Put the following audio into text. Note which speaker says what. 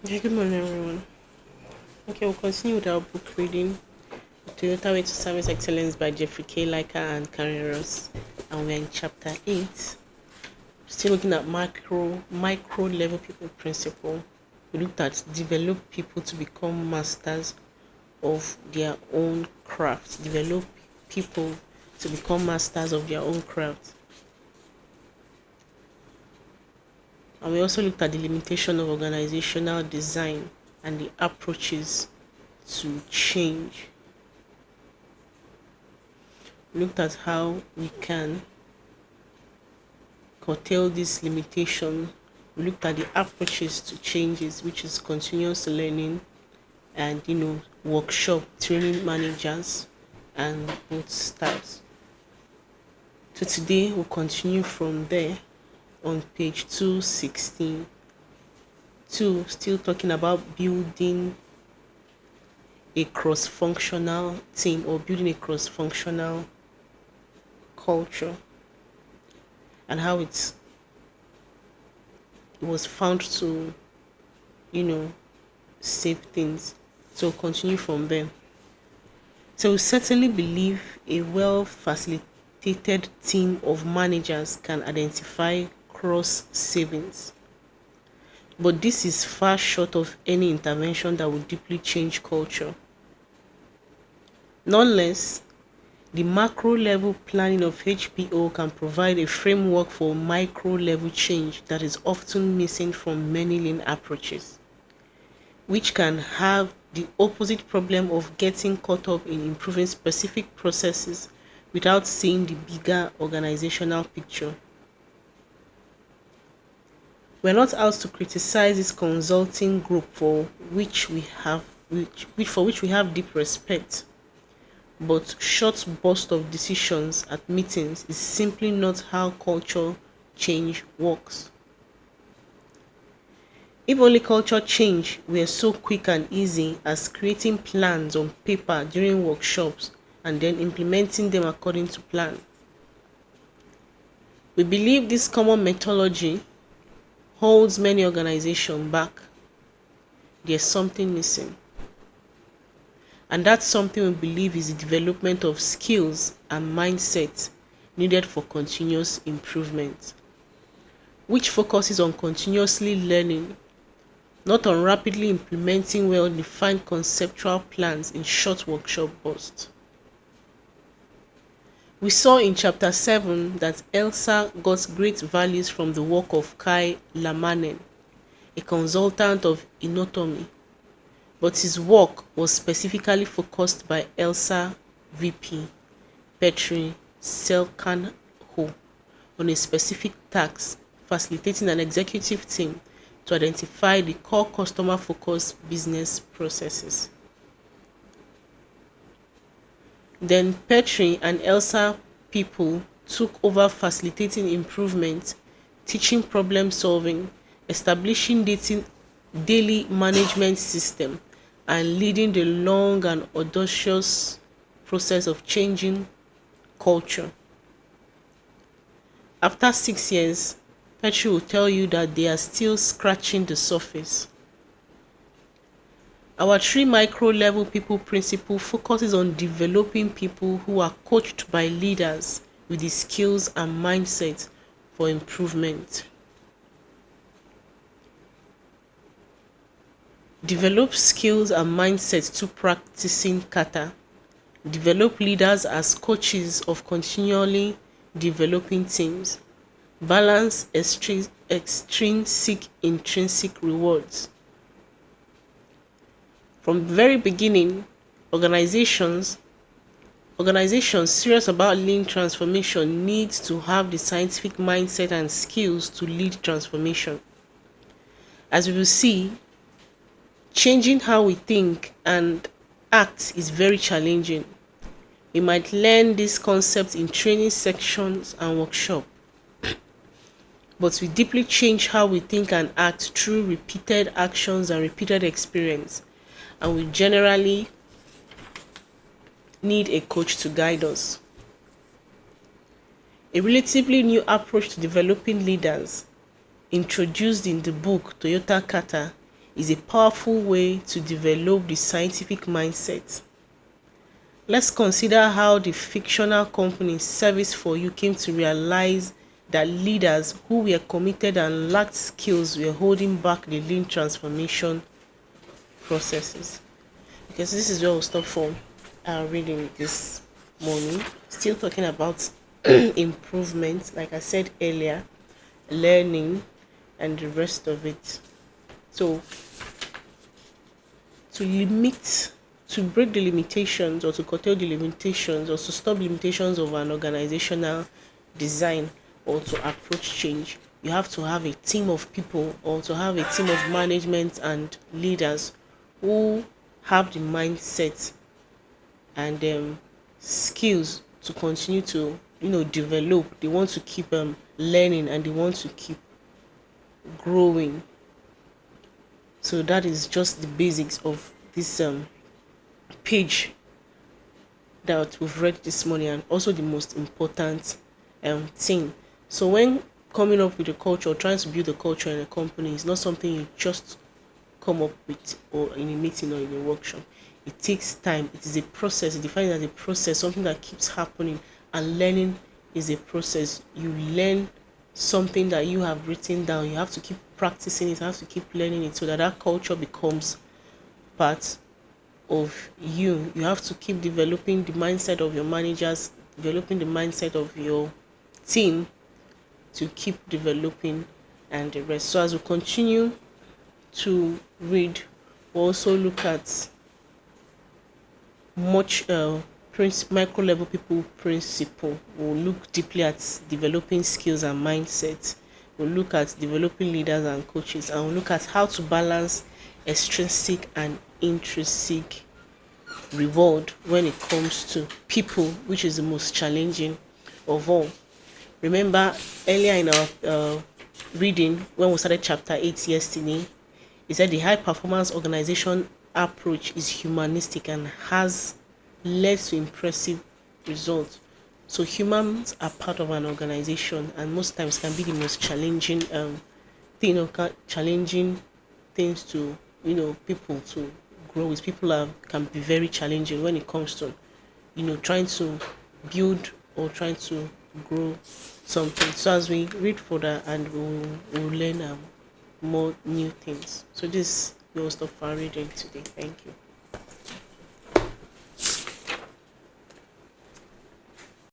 Speaker 1: Yeah, good morning, everyone. Okay, we'll continue with our book reading, Toyota Way to Service Excellence by Jeffrey K. Liker and Karen Ross. And we're in chapter 8. Still looking at micro level people principle. We looked at develop people to become masters of their own craft. Develop people to become masters of their own craft. And we also looked at the limitation of organizational design and the approaches to change. We looked at how we can curtail this limitation. We looked at the approaches to changes, which is continuous learning and workshop training managers and both styles. So today we'll continue from there on page 216. Two, still talking about building a cross-functional team or building a cross-functional culture and how it was found to, save things. So continue from there. So we certainly believe a well facilitated team of managers can identify cross savings. But this is far short of any intervention that would deeply change culture. Nonetheless, the macro level planning of HPO can provide a framework for micro level change that is often missing from many lean approaches, which can have the opposite problem of getting caught up in improving specific processes without seeing the bigger organizational picture. We're not out to criticize this consulting group for which we have which we have deep respect, but short burst of decisions at meetings is simply not how culture change works. If only culture change were so quick and easy as creating plans on paper during workshops and then implementing them according to plan. We believe this common methodology holds many organizations back. There's something missing. And that's something we believe is the development of skills and mindset needed for continuous improvement, which focuses on continuously learning, not on rapidly implementing well-defined conceptual plans in short workshop bursts. We saw in chapter 7 that Elsa got great values from the work of Kai Lamanen, a consultant of Inotomy, but his work was specifically focused by Elsa VP Petri Selkanho on a specific task, facilitating an executive team to identify the core customer-focused business processes. Then Petri and Elsa people took over facilitating improvement, teaching problem solving, establishing daily management system, and leading the long and audacious process of changing culture. After 6 years, Petri will tell you that they are still scratching the surface. Our three micro level people principle focuses on developing people who are coached by leaders with the skills and mindset for improvement. Develop skills and mindset to practicing kata. Develop leaders as coaches of continually developing teams. Balance extrinsic intrinsic rewards. From the very beginning, organizations serious about lean transformation needs to have the scientific mindset and skills to lead transformation. As we will see, changing how we think and act is very challenging. We might learn these concepts in training sections and workshops, but we deeply change how we think and act through repeated actions and repeated experience, and we generally need a coach to guide us. A relatively new approach to developing leaders, introduced in the book Toyota Kata, is a powerful way to develop the scientific mindset. Let's consider how the fictional company Service for You came to realize that leaders who were committed and lacked skills were holding back the lean transformation processes. Because this is where we'll stop for our reading this morning. Still talking about improvement, like I said earlier, learning, and the rest of it. So, to break the limitations or to curtail the limitations or to stop limitations of an organizational design or to approach change, you have to have a team of people or to have a team of management and leaders who have the mindset and skills to continue to develop. They want to keep learning and they want to keep growing. So that is just the basics of this page that we've read this morning, and also the most important thing. So when coming up with a culture or trying to build a culture in a company is not something you just come up with or in a meeting or in a workshop. It takes time. It is a process. It defines as a process, something that keeps happening, and learning is a process. You learn something that you have written down. You have to keep practicing it. You have to keep learning it so that that culture becomes part of you. You have to keep developing the mindset of your managers, developing the mindset of your team to keep developing and the rest. So as we continue to read, we'll also look at much micro level people principle. We'll look deeply at developing skills and mindsets. We'll look at developing leaders and coaches, and we'll look at how to balance extrinsic and intrinsic reward when it comes to people, which is the most challenging of all. Remember earlier in our reading when we started chapter 8 yesterday, it said the high performance organization approach is humanistic and has led to impressive results. So humans are part of an organization, and most times can be the most challenging challenging things to people to grow with. People can be very challenging when it comes to trying to build or trying to grow something. So as we read further, and we'll learn more new things. So this will stop our reading today. Thank you.